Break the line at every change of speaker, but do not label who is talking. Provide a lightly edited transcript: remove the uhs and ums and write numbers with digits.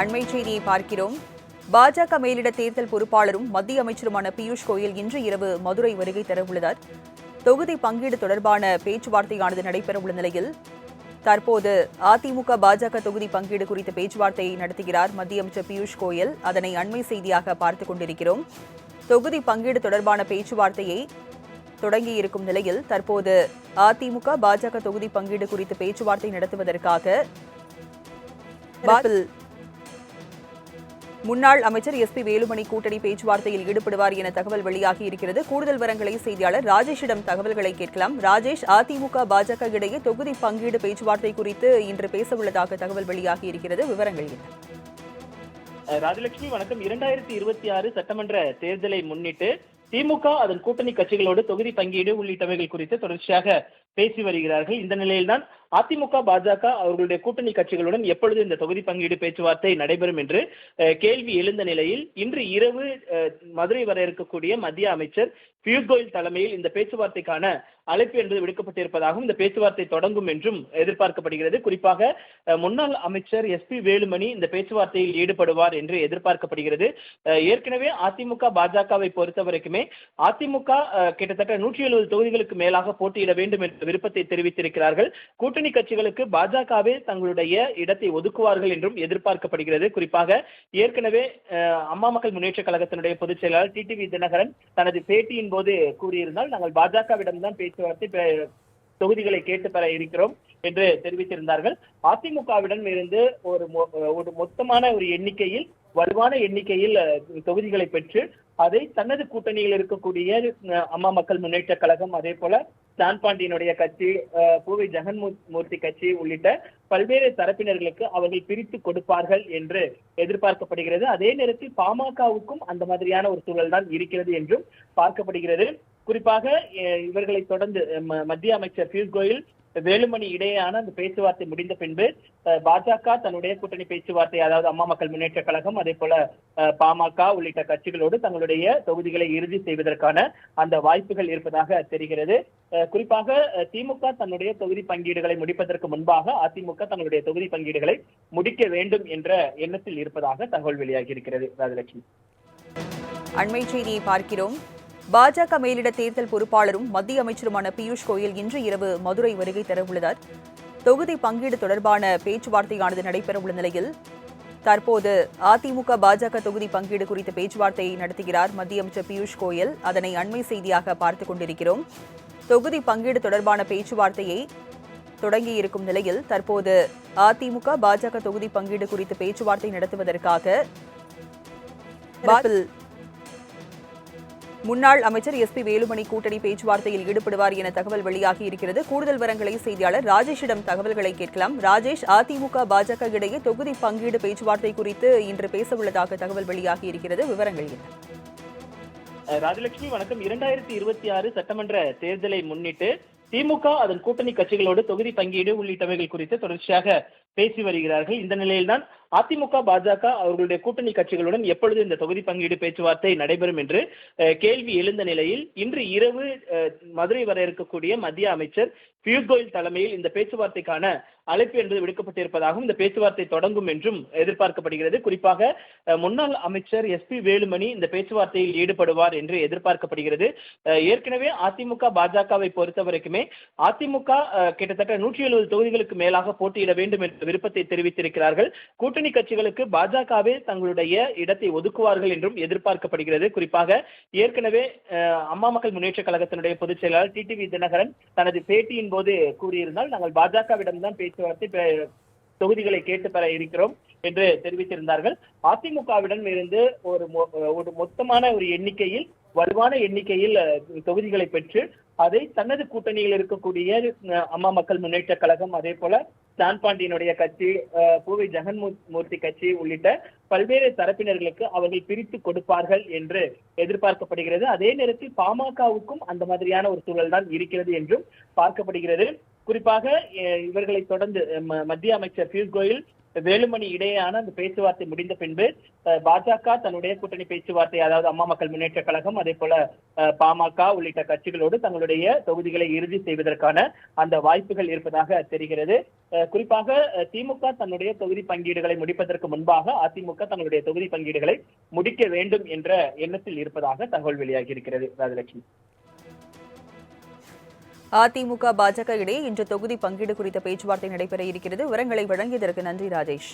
அண்மை செய்தியை பார்க்கிறோம். பாஜக மேலிட தேர்தல் பொறுப்பாளரும் மத்திய அமைச்சருமான பியூஷ் கோயல் இன்று இரவு மதுரை வருகை தரவுள்ளதார். தொகுதி பங்கீடு தொடர்பான பேச்சுவார்த்தையானது நடைபெறவுள்ள நிலையில் தற்போது அதிமுக பாஜக தொகுதி பங்கீடு குறித்த பேச்சுவார்த்தையை நடத்துகிறார் மத்திய அமைச்சர் பியூஷ் கோயல். அதனை அண்மை செய்தியாக பார்த்துக் கொண்டிருக்கிறோம். தொகுதி பங்கீடு தொடர்பான பேச்சுவார்த்தையை தொடங்கியிருக்கும் நிலையில் தற்போது அதிமுக பாஜக தொகுதி பங்கீடு குறித்து பேச்சுவார்த்தை நடத்துவதற்காக முன்னாள் அமைச்சர் எஸ்பி வேலுமணி கூட்டணி பேச்சுவார்த்தையில் ஈடுபடுவார் என தகவல் வெளியாகி இருக்கிறது. கூடுதல் விவரங்களை செய்தியாளர் ராஜேஷிடம் தகவல்களை கேட்கலாம். ராஜேஷ், அதிமுக பாஜக இடையே தொகுதி பங்கீடு பேச்சுவார்த்தை குறித்து இன்று பேசவுள்ளதாக தகவல் வெளியாகி இருக்கிறது. விவரங்கள் என்ன?
ராஜலட்சுமி வணக்கம். 2026 சட்டமன்ற தேர்தலை முன்னிட்டு திமுக அதன் கூட்டணி கட்சிகளோடு தொகுதி பங்கீடு உள்ளிட்டவைகள் குறித்து தொடர்ச்சியாக பேசி வருகிறார்கள். இந்த நிலையில்தான் அதிமுக பாஜக அவர்களுடைய கூட்டணி கட்சிகளுடன் எப்பொழுது இந்த தொகுதி பங்கீடு பேச்சுவார்த்தை நடைபெறும் என்று கேள்வி எழுந்த நிலையில் இன்று இரவு மதுரை வர இருக்கக்கூடிய மத்திய அமைச்சர் பியூஷ் கோயல் தலைமையில் இந்த பேச்சுவார்த்தைக்கான அழைப்பு என்பது விடுக்கப்பட்டிருப்பதாகவும் இந்த பேச்சுவார்த்தை தொடங்கும் என்றும் எதிர்பார்க்கப்படுகிறது. குறிப்பாக முன்னாள் அமைச்சர் எஸ்பி வேலுமணி இந்த பேச்சுவார்த்தையில் ஈடுபடுவார் என்று எதிர்பார்க்கப்படுகிறது. ஏற்கனவே அதிமுக பாஜகவை பொறுத்த வரைக்குமே அதிமுக கிட்டத்தட்ட 170 தொகுதிகளுக்கு மேலாக போட்டியிட வேண்டும் என்ற விருப்பத்தை தெரிவித்திருக்கிறார்கள். கூட்டணி கட்சிகளுக்கு பாஜகவே தங்களுடைய இடத்தை ஒதுக்குவார்கள் என்றும் எதிர்பார்க்கப்படுகிறது. குறிப்பாக ஏற்கனவே அம்மா மக்கள் முன்னேற்ற கழகத்தினுடைய பொதுச் செயலாளர் டிடிவி தினகரன் தனது பேட்டியின் போது கூறியிருந்தால், நாங்கள் பாஜகவிடம்தான் பேச்சுவார்த்தை தொகுதிகளை கேட்டு பெற இருக்கிறோம் என்று தெரிவித்திருந்தார்கள். அதிமுகவிடம் இருந்து ஒரு மொத்தமான ஒரு எண்ணிக்கையில் வலுவான எண்ணிக்கையில் தொகுதிகளை பெற்று அதை தனது கூட்டணியில் இருக்கக்கூடிய அம்மா மக்கள் முன்னேற்ற கழகம், அதே போல ஸ்டான் பாண்டியனுடைய கட்சி, பூவை ஜெகன்மூர்த்தி கட்சி உள்ளிட்ட பல்வேறு தரப்பினர்களுக்கு அவர்கள் பிரித்து கொடுப்பார்கள் என்று எதிர்பார்க்கப்படுகிறது. அதே நேரத்தில் பாமகவுக்கும் அந்த மாதிரியான ஒரு சூழல் தான் இருக்கிறது என்றும் பார்க்கப்படுகிறது. குறிப்பாக இவர்களை தொடர்ந்து மத்திய அமைச்சர் பியூஷ் கோயல் வேலுமணி இடையேயான அந்த பேச்சுவார்த்தை முடிந்த பின்பு பாஜக தன்னுடைய கூட்டணி பேச்சுவார்த்தை, அதாவது அம்மா மக்கள் முன்னேற்ற கழகம், அதே போல பாமக உள்ளிட்ட கட்சிகளோடு தங்களுடைய தொகுதிகளை இறுதி செய்வதற்கான அந்த வாய்ப்புகள் இருப்பதாக தெரிகிறது. குறிப்பாக திமுக தன்னுடைய தொகுதி பங்கீடுகளை முடிப்பதற்கு முன்பாக அதிமுக தன்னுடைய தொகுதி பங்கீடுகளை முடிக்க வேண்டும் என்ற எண்ணத்தில் இருப்பதாக தகவல் வெளியாகி இருக்கிறது. ராஜலட்சுமி,
அண்மை செய்தியை பார்க்கிறோம். பாஜக மேலிட தேர்தல் பொறுப்பாளரும் மத்திய அமைச்சருமான பியூஷ் கோயல் இன்று இரவு மதுரை வருகை தரவுள்ளதார். தொகுதி பங்கீடு தொடர்பான பேச்சுவார்த்தையானது நடைபெறவுள்ள நிலையில் தற்போது அதிமுக பாஜக தொகுதி பங்கீடு குறித்த பேச்சுவார்த்தையை நடத்துகிறார் மத்திய அமைச்சர் பியூஷ் கோயல். அதனை அண்மை செய்தியாக பார்த்துக் கொண்டிருக்கிறோம். தொகுதி பங்கீடு தொடர்பான பேச்சுவார்த்தையை தொடங்கியிருக்கும் நிலையில் தற்போது அதிமுக பாஜக தொகுதி பங்கீடு குறித்து பேச்சுவார்த்தை நடத்துவதற்காக முன்னாள் அமைச்சர் எஸ்பி வேலுமணி கூட்டணி பேச்சுவார்த்தையில் ஈடுபடுவார் என தகவல் வெளியாகி இருக்கிறது. கூடுதல் விவரங்களை செய்தியாளர் ராஜேஷிடம் தகவல்களை கேட்கலாம். ராஜேஷ், அதிமுக பாஜக இடையே தொகுதி பங்கீடு பேச்சுவார்த்தை குறித்து இன்று பேசவுள்ளதாக தகவல் வெளியாகி இருக்கிறது. விவரங்கள் என்ன?
ராஜலட்சுமி வணக்கம். 2026 சட்டமன்ற தேர்தலை முன்னிட்டு திமுக அதன் கூட்டணி கட்சிகளோடு தொகுதி பங்கீடு உள்ளிட்டவைகள் குறித்து தொடர்ச்சியாக பேசி வருகிறார்கள். இந்த நிலையில்தான் அதிமுக பாஜக அவர்களுடைய கூட்டணி கட்சிகளுடன் எப்பொழுது இந்த தொகுதி பங்கீடு பேச்சுவார்த்தை நடைபெறும் என்று கேள்வி எழுந்த நிலையில் இன்று இரவு மதுரை வர இருக்கக்கூடிய மத்திய அமைச்சர் பியூஷ் கோயல் தலைமையில் இந்த பேச்சுவார்த்தைக்கான அழைப்பு என்பது விடுக்கப்பட்டிருப்பதாகவும் இந்த பேச்சுவார்த்தை தொடங்கும் என்றும் எதிர்பார்க்கப்படுகிறது. குறிப்பாக முன்னாள் அமைச்சர் எஸ்பி வேலுமணி இந்த பேச்சுவார்த்தையில் ஈடுபடுவார் என்று எதிர்பார்க்கப்படுகிறது. ஏற்கனவே அதிமுக பாஜகவை பொறுத்த வரைக்குமே அதிமுக கிட்டத்தட்ட 170 தொகுதிகளுக்கு மேலாக போட்டியிட வேண்டும் என்ற விருப்பத்தை தெரிவித்திருக்கிறார்கள். கூட்டணி கட்சிகளுக்கு பாஜகவே தங்களுடைய இடத்தை ஒதுக்குவார்கள் என்றும் எதிர்பார்க்கப்படுகிறது. குறிப்பாக ஏற்கனவே அம்மா மக்கள் முன்னேற்ற கழகத்தினுடைய பொதுச் செயலாளர் டிடிவி தினகரன் தனது பேட்டியின் போது கூறியிருந்தால், நாங்கள் பாஜகவிடம்தான் பேச்சுவார்த்தை தொகுதிகளை கேட்டு பெற இருக்கிறோம் என்று தெரிவித்திருந்தார்கள். அதிமுகவிடம் இருந்து ஒரு மொத்தமான ஒரு எண்ணிக்கையில் வலுவான எண்ணிக்கையில் தொகுதிகளை பெற்று அதை தனது கூட்டணியில் இருக்கக்கூடிய அம்மா மக்கள் முன்னேற்ற கழகம், அதே போல ஸ்டான் பாண்டியனுடைய கட்சி, பூவை ஜெகன்மூர்த்தி கட்சி உள்ளிட்ட பல்வேறு தரப்பினர்களுக்கு அவர்கள் பிரித்து கொடுப்பார்கள் என்று எதிர்பார்க்கப்படுகிறது. அதே நேரத்தில் பாமகவுக்கும் அந்த மாதிரியான ஒரு சூழல் தான் இருக்கிறது என்றும் பார்க்கப்படுகிறது. குறிப்பாக இவர்களை தொடர்ந்து மத்திய அமைச்சர் பியூஷ் கோயல் வேலுமணி இடையேயான அந்த பேச்சுவார்த்தை முடிந்த பின்பு பாஜக தன்னுடைய கூட்டணி பேச்சுவார்த்தை, அதாவது அம்மா மக்கள் முன்னேற்ற கழகம், அதே போல பாமக உள்ளிட்ட கட்சிகளோடு தங்களுடைய தொகுதிகளை இறுதி செய்வதற்கான அந்த வாய்ப்புகள் இருப்பதாக தெரிகிறது. குறிப்பாக திமுக தன்னுடைய தொகுதி பங்கீடுகளை முடிப்பதற்கு முன்பாக அதிமுக தங்களுடைய தொகுதி பங்கீடுகளை முடிக்க வேண்டும் என்ற எண்ணத்தில் இருப்பதாக தகவல் வெளியாகி இருக்கிறது. ராஜலட்சுமி,
அதிமுக பாஜக இடையே இன்று தொகுதி பங்கீடு குறித்த பேச்சுவார்த்தை நடைபெற இருக்கிறது. விவரங்களை வழங்கியதற்கு நன்றி ராஜேஷ்.